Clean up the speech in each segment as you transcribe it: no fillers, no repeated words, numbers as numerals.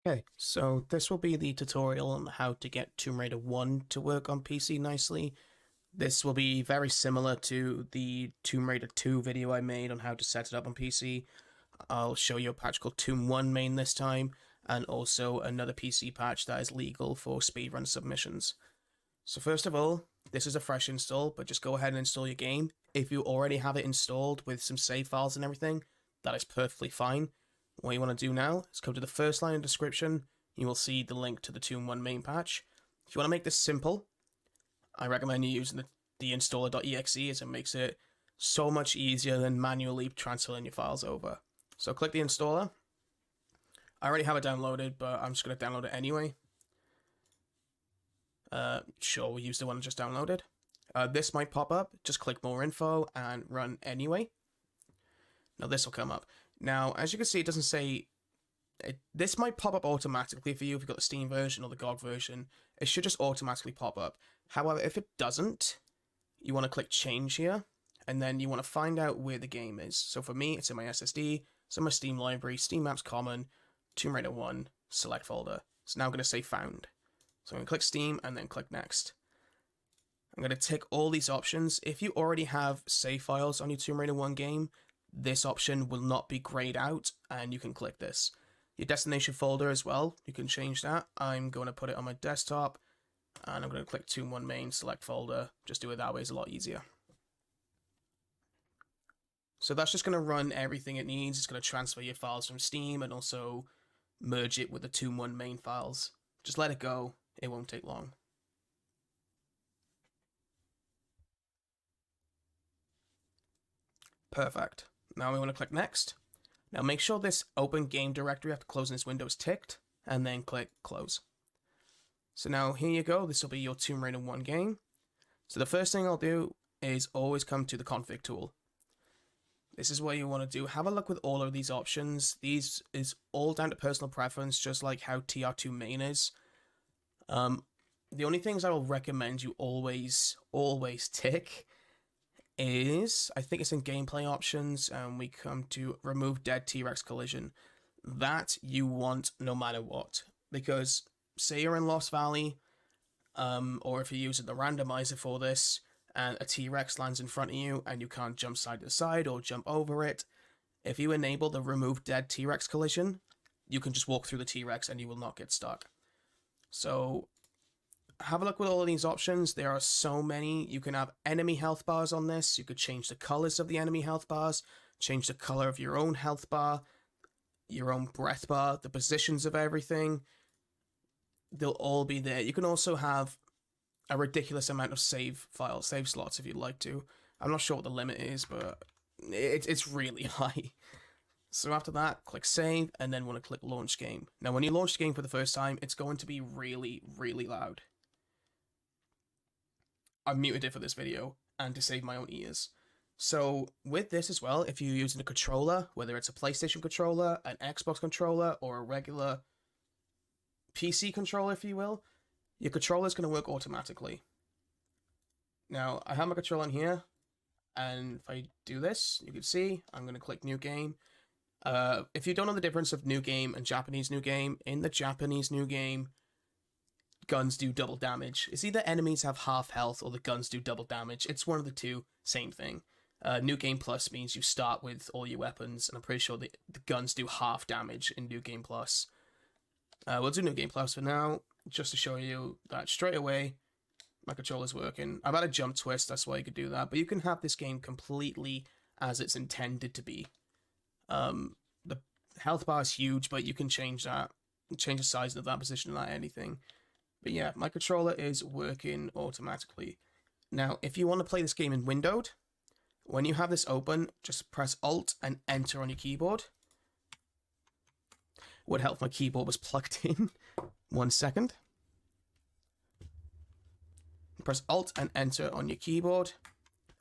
Okay, so this will be the tutorial on how to get Tomb Raider 1 to work on PC nicely. This will be very similar to the Tomb Raider 2 video I made on how to set it up on PC. I'll show you a patch called Tomb1Main this time, and also another PC patch that is legal for speedrun submissions. So first of all, this is a fresh install, but just go ahead and install your game. If you already have it installed with some save files and everything, that is perfectly fine. What you want to do now is go to the first line of description. You will see the link to the Tomb1Main patch. If you want to make this simple, I recommend you using the installer.exe as it makes it so much easier than manually transferring your files over. So click the installer. I already have it downloaded, but I'm just going to download it anyway. Sure, we'll use the one I just downloaded. This might pop up. Just click more info and run anyway. Now this will come up. Now, as you can see, it doesn't say... this might pop up automatically for you if you've got the Steam version or the GOG version. It should just automatically pop up. However, if it doesn't, you want to click change here, and then you want to find out where the game is. So for me, it's in my SSD, it's in my Steam library, Steam Maps Common, Tomb Raider 1, select folder. It's now going to say found. So I'm going to click Steam and then click next. I'm going to tick all these options. If you already have save files on your Tomb Raider 1 game, this option will not be grayed out, and you can click this. Your destination folder as well, you can change that. I'm going to put it on my desktop, and I'm going to click Tomb1Main, select folder. Just do it that way, it's a lot easier. So that's just going to run everything it needs. It's going to transfer your files from Steam and also merge it with the Tomb1Main files. Just let it go, it won't take long. Perfect. Now we want to click next. Now make sure this open game directory after closing this window is ticked, and then click close. So now here you go, this will be your Tomb Raider 1 game. So the first thing I'll do is always come to the config tool. This is what you want to do. Have a look with all of these options. These is all down to personal preference, just like how TR2Main is. The only things I will recommend you always tick is, I think it's in gameplay options, and we come to remove dead T-Rex collision. That you want no matter what, because say you're in Lost Valley, or if you're using the randomizer for this, and a T-Rex lands in front of you, and you can't jump side to side or jump over it, if you enable the remove dead T-Rex collision, you can just walk through the T-Rex and you will not get stuck. So have a look with all of these options. There are so many. You can have enemy health bars on this. You could change the colors of the enemy health bars, change the color of your own health bar, your own breath bar, the positions of everything. They'll all be there. You can also have a ridiculous amount of save slots if you'd like to. I'm not sure what the limit is, but it's really high. So after that, click save, and then want to click launch game. Now when you launch the game for the first time, it's going to be really, really loud. I muted it for this video and to save my own ears. So with this as well, if you're using a controller, whether it's a PlayStation controller, an Xbox controller, or a regular PC controller, if you will, your controller is going to work automatically. Now, I have my controller in here, and if I do this, you can see I'm going to click new game. If you don't know the difference of new game and Japanese new game, in the Japanese new game, guns do double damage. It's either enemies have half health or the guns do double damage. It's one of the two, same thing. New Game Plus means you start with all your weapons, and I'm pretty sure the guns do half damage in New Game Plus. We'll do New Game Plus for now, just to show you that straight away my controller's working. I've had a jump twist, that's why you could do that, but you can have this game completely as it's intended to be. The health bar is huge, but you can change that, change the size of that position, not anything. But yeah, my controller is working automatically. Now, if you want to play this game in windowed, when you have this open, just press Alt and Enter on your keyboard. Would help if my keyboard was plugged in. 1 second. Press Alt and Enter on your keyboard,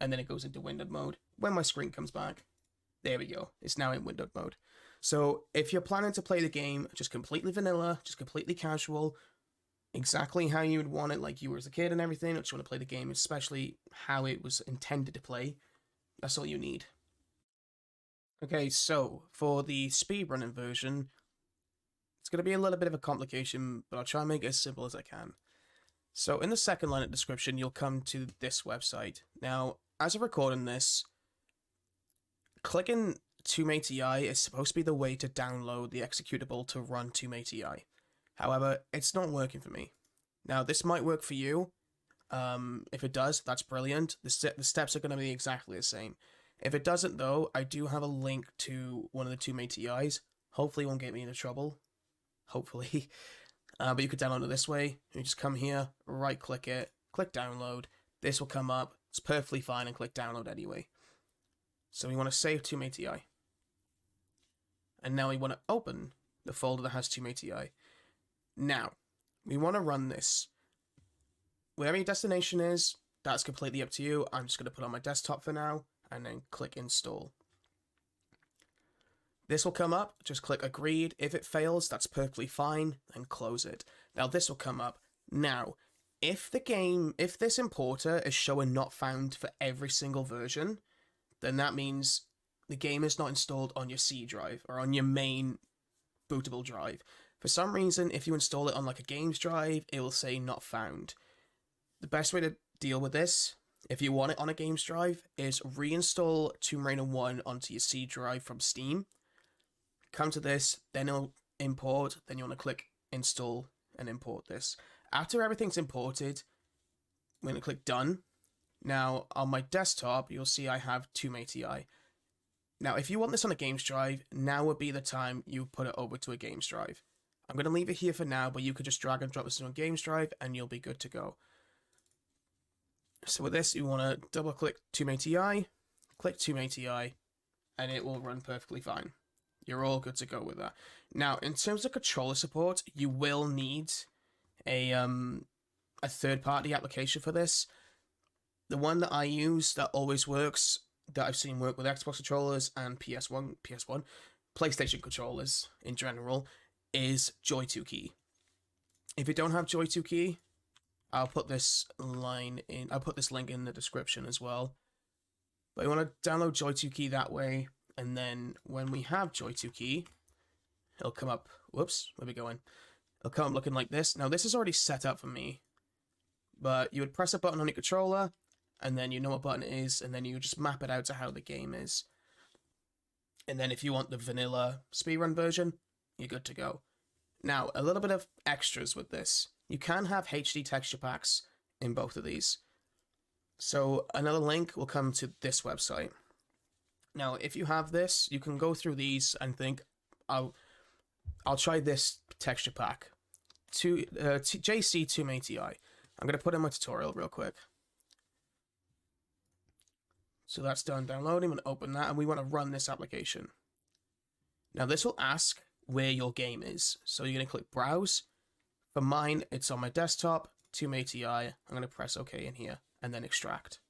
and then it goes into windowed mode. When my screen comes back, there we go. It's now in windowed mode. So if you're planning to play the game just completely vanilla, just completely casual, exactly how you would want it, like you were as a kid and everything, or just want to play the game, especially how it was intended to play, that's all you need. Okay, so for the speedrunning version, going to be a little bit of a complication, but I'll try and make it as simple as I can. So in the second line of description, you'll come to this website. Now, as I'm recording this, clicking TombATI is supposed to be the way to download the executable to run TombATI. However, it's not working for me. Now, this might work for you. If it does, that's brilliant. The steps are going to be exactly the same. If it doesn't, though, I do have a link to one of the TombATIs. Hopefully it won't get me into trouble. Hopefully. But you could download it this way. You just come here, right-click it, click download. This will come up. It's perfectly fine, and click download anyway. So we want to save TombATI. And now we want to open the folder that has TombATI. Now, we want to run this. Wherever your destination is, that's completely up to you. I'm just going to put it on my desktop for now, and then click install. This will come up, just click agreed. If it fails, that's perfectly fine, and close it. Now this will come up. Now, if this importer is showing not found for every single version, then that means the game is not installed on your C drive, or on your main bootable drive. For some reason, if you install it on like a games drive, it will say not found. The best way to deal with this, if you want it on a games drive, is reinstall Tomb1Main 1 onto your C drive from Steam. Come to this, then it'll import, then you want to click install and import this. After everything's imported, I'm going to click done. Now, on my desktop, you'll see I have TombATI. Now, if you want this on a games drive, now would be the time you put it over to a games drive. I'm going to leave it here for now, but you could just drag and drop this on a games drive, and you'll be good to go. So with this, you want to double-click TombATI, click TombATI, and it will run perfectly fine. You're all good to go with that. Now, in terms of controller support, you will need a third-party application for this. The one that I use that always works, that I've seen work with Xbox controllers and PlayStation controllers in general, is Joy2Key. If you don't have Joy2Key, I'll put this link in the description as well. But you want to download Joy2Key that way, and then when we have Joy2Key, it'll come up. Whoops, where are we going? It'll come up looking like this. Now this is already set up for me, but you would press a button on your controller, and then you know what button it is, and then you just map it out to how the game is. And then if you want the vanilla speedrun version, you're good to go. Now, a little bit of extras with this. You can have HD texture packs in both of these. So another link will come to this website. Now, if you have this, you can go through these and think, I'll try this texture pack. JC TombATI. I'm going to put in my tutorial real quick. So that's done downloading. I'm going to open that, and we want to run this application. Now, this will ask where your game is. So you're going to click Browse. For mine, it's on my desktop, TombATI. I'm going to press OK in here, and then Extract.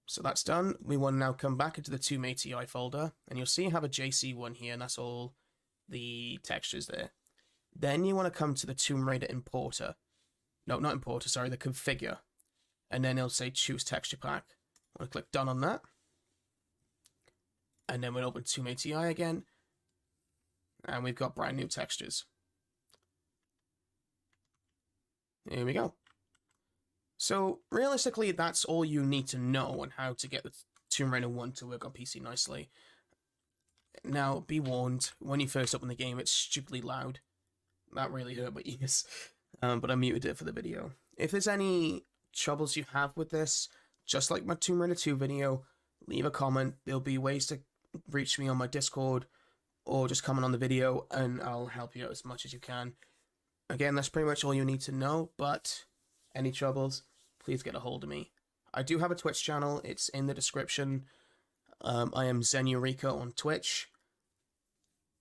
So that's done. We want to now come back into the TombATI folder, and you'll see I have a JC one here, and that's all the textures there. Then you want to come to the Tomb Raider importer. No, not importer, sorry, the configure. And then it'll say choose texture pack. I'm going to click done on that. And then we'll open TombATI again. And we've got brand new textures. Here we go. So, realistically, that's all you need to know on how to get the Tomb Raider 1 to work on PC nicely. Now, be warned, when you first open the game, it's stupidly loud. That really hurt my ears. But I muted it for the video. If there's any troubles you have with this, just like my Tomb Raider 2 video, leave a comment. There'll be ways to reach me on my Discord, or just comment on the video, and I'll help you out as much as you can. Again, that's pretty much all you need to know, but any troubles, please get a hold of me. I do have a Twitch channel. It's in the description. I am Zenurika on Twitch.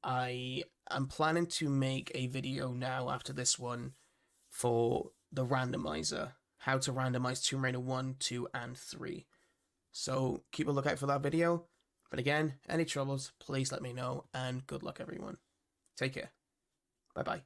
I am planning to make a video now after this one for the randomizer. How to randomize Tomb Raider 1, 2, and 3. So keep a lookout for that video. But again, any troubles, please let me know, and good luck everyone. Take care. Bye-bye.